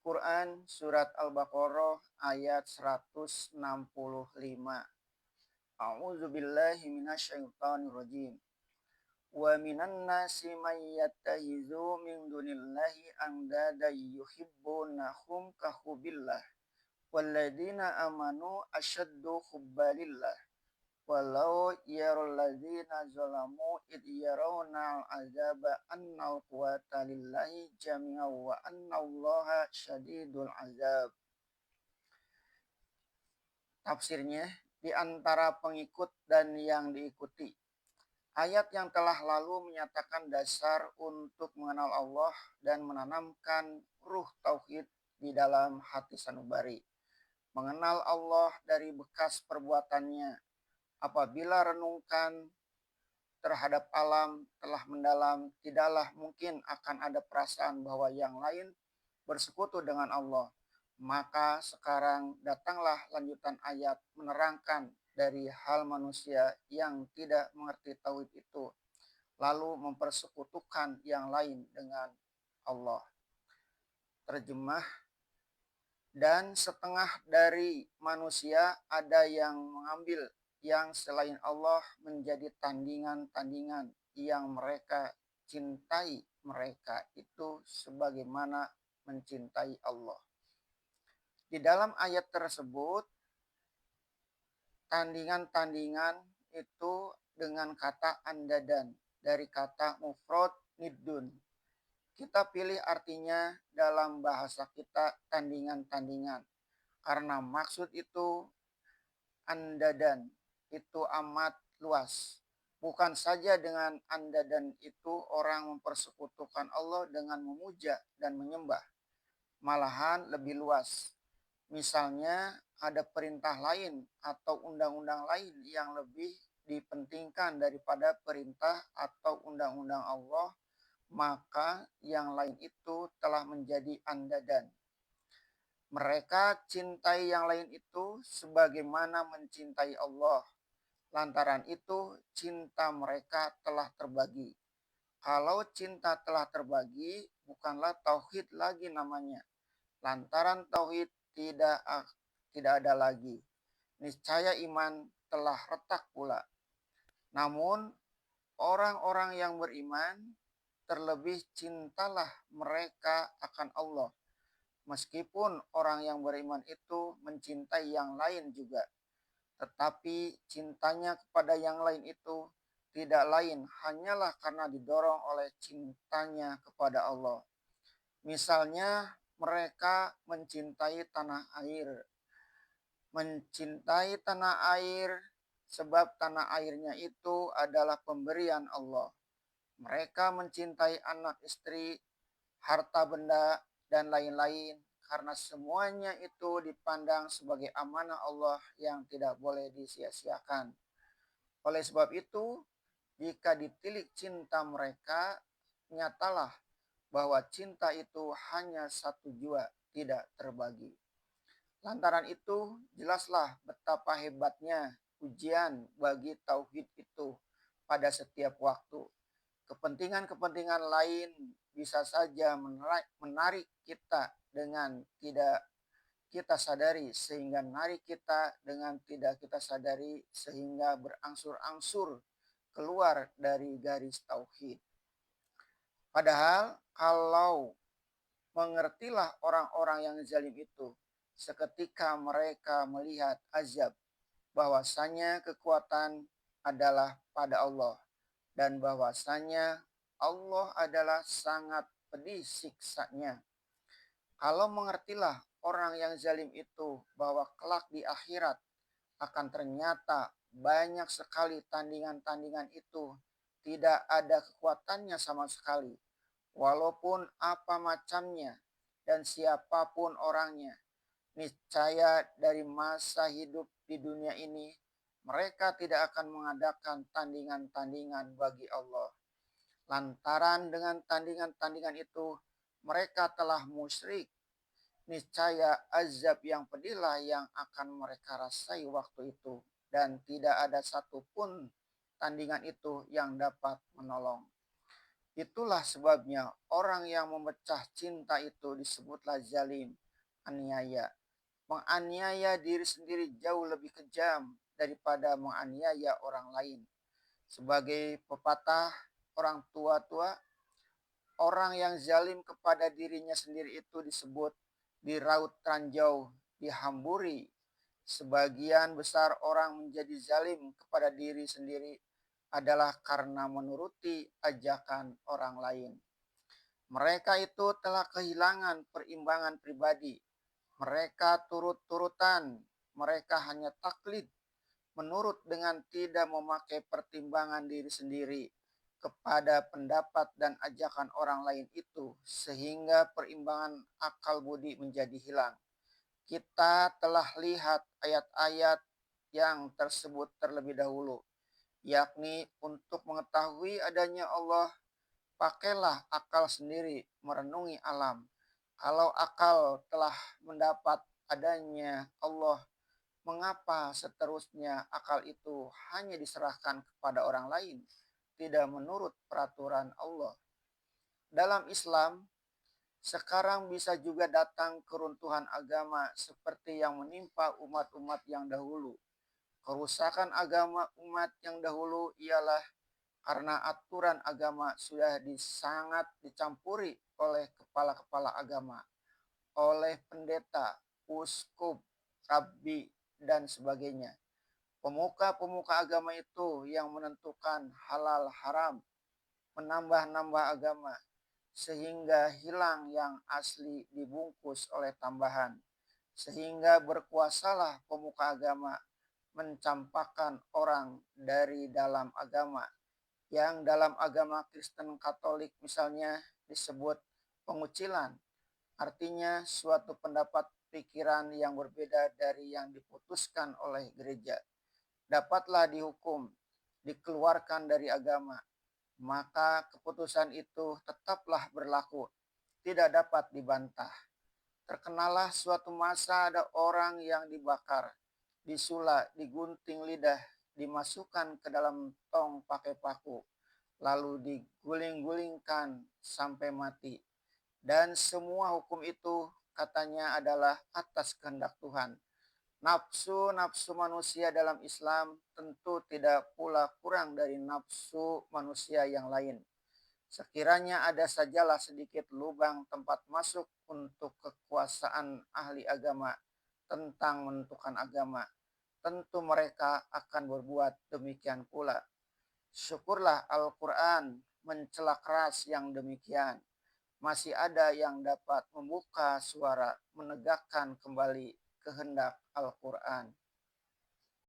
Quran Surat Al-Baqarah ayat 165. A'udzu billahi minasyaitonir rajim. Wa minan nasi may yattakhidhu min dunillahi andada yuhibbunahum ka hubbillah. Walladzina amanu asyaddu hubbalillah. Walau yarul ladzina zalamu id yarawna al-azaba annal quwata lillahi jami'an wa annallaha syadidul azab. Tafsirnya, di antara pengikut dan yang diikuti. Ayat yang telah lalu menyatakan dasar untuk mengenal Allah dan menanamkan ruh tauhid di dalam hati sanubari. Mengenal Allah dari bekas perbuatannya. Apabila renungkan terhadap alam telah mendalam, tidaklah mungkin akan ada perasaan bahwa yang lain bersekutu dengan Allah. Maka sekarang datanglah lanjutan ayat menerangkan dari hal manusia yang tidak mengerti tauhid itu, lalu mempersekutukan yang lain dengan Allah. Terjemah, dan setengah dari manusia ada yang mengambil yang selain Allah menjadi tandingan-tandingan yang mereka cintai mereka itu sebagaimana mencintai Allah. Di dalam ayat tersebut, tandingan-tandingan itu dengan kata andadan dari kata mufrad niddun. Kita pilih artinya dalam bahasa kita tandingan-tandingan. Karena maksud itu andadan itu amat luas. Bukan saja dengan andadan itu orang mempersekutukan Allah dengan memuja dan menyembah. Malahan lebih luas. Misalnya ada perintah lain atau undang-undang lain yang lebih dipentingkan daripada perintah atau undang-undang Allah, maka yang lain itu telah menjadi andadan. Mereka cintai yang lain itu sebagaimana mencintai Allah. Lantaran itu cinta mereka telah terbagi. Kalau cinta telah terbagi, bukanlah tauhid lagi namanya. Lantaran tauhid tidak ada lagi. Niscaya iman telah retak pula. Namun orang-orang yang beriman terlebih cintalah mereka akan Allah. Meskipun orang yang beriman itu mencintai yang lain juga. Tetapi cintanya kepada yang lain itu tidak lain hanyalah karena didorong oleh cintanya kepada Allah. Misalnya mereka mencintai tanah air. Mencintai tanah air sebab tanah airnya itu adalah pemberian Allah. Mereka mencintai anak istri, harta benda, dan lain-lain karena semuanya itu dipandang sebagai amanah Allah yang tidak boleh disia-siakan. Oleh sebab itu, jika ditilik cinta mereka, nyatalah bahwa cinta itu hanya satu jua, tidak terbagi. Lantaran itu, jelaslah betapa hebatnya ujian bagi tauhid itu pada setiap waktu. Kepentingan-kepentingan lain bisa saja menarik kita dengan tidak kita sadari, sehingga narik kita dengan tidak kita sadari, sehingga berangsur-angsur keluar dari garis tauhid. Padahal kalau mengertilah orang-orang yang zalim itu, seketika mereka melihat azab, bahwasanya kekuatan adalah pada Allah, dan bahwasanya Allah adalah sangat pedih siksanya. Kalau mengertilah orang yang zalim itu bahwa kelak di akhirat akan ternyata banyak sekali tandingan-tandingan itu tidak ada kekuatannya sama sekali. Walaupun apa macamnya dan siapapun orangnya, niscaya dari masa hidup di dunia ini mereka tidak akan mengadakan tandingan-tandingan bagi Allah. Lantaran dengan tandingan-tandingan itu mereka telah musyrik. Niscaya azab yang pedihlah yang akan mereka rasai waktu itu, dan tidak ada satupun tandingan itu yang dapat menolong. Itulah sebabnya orang yang memecah cinta itu disebutlah zalim, aniaya. Menganiaya diri sendiri jauh lebih kejam daripada menganiaya orang lain. Sebagai pepatah orang tua-tua, orang yang zalim kepada dirinya sendiri itu disebut diraut ranjau, dihamburi. Sebagian besar orang menjadi zalim kepada diri sendiri adalah karena menuruti ajakan orang lain. Mereka itu telah kehilangan perimbangan pribadi. Mereka turut-turutan, mereka hanya taklid, menurut dengan tidak memakai pertimbangan diri sendiri kepada pendapat dan ajakan orang lain itu, sehingga perimbangan akal budi menjadi hilang. Kita telah lihat ayat-ayat yang tersebut terlebih dahulu, yakni untuk mengetahui adanya Allah, pakailah akal sendiri merenungi alam. Kalau akal telah mendapat adanya Allah, mengapa seterusnya akal itu hanya diserahkan kepada orang lain, tidak menurut peraturan Allah? Dalam Islam, sekarang bisa juga datang keruntuhan agama seperti yang menimpa umat-umat yang dahulu. Kerusakan agama umat yang dahulu ialah karena aturan agama sudah sangat dicampuri oleh kepala-kepala agama, oleh pendeta, uskup, rabbi, dan sebagainya. Pemuka-pemuka agama itu yang menentukan halal haram, menambah-nambah agama, sehingga hilang yang asli dibungkus oleh tambahan. Sehingga berkuasalah pemuka agama mencampakkan orang dari dalam agama, yang dalam agama Kristen Katolik misalnya disebut pengucilan, artinya suatu pendapat pikiran yang berbeda dari yang diputuskan oleh gereja, dapatlah dihukum, dikeluarkan dari agama, maka keputusan itu tetaplah berlaku, tidak dapat dibantah. Terkenalah suatu masa ada orang yang dibakar, disula, digunting lidah, dimasukkan ke dalam tong pakai paku, lalu diguling-gulingkan sampai mati. Dan semua hukum itu katanya adalah atas kehendak Tuhan. Nafsu-nafsu manusia dalam Islam tentu tidak pula kurang dari nafsu manusia yang lain. Sekiranya ada sajalah sedikit lubang tempat masuk untuk kekuasaan ahli agama tentang menentukan agama, tentu mereka akan berbuat demikian pula. Syukurlah Al-Quran mencela keras yang demikian. Masih ada yang dapat membuka suara menegakkan kembali kehendak Al-Quran.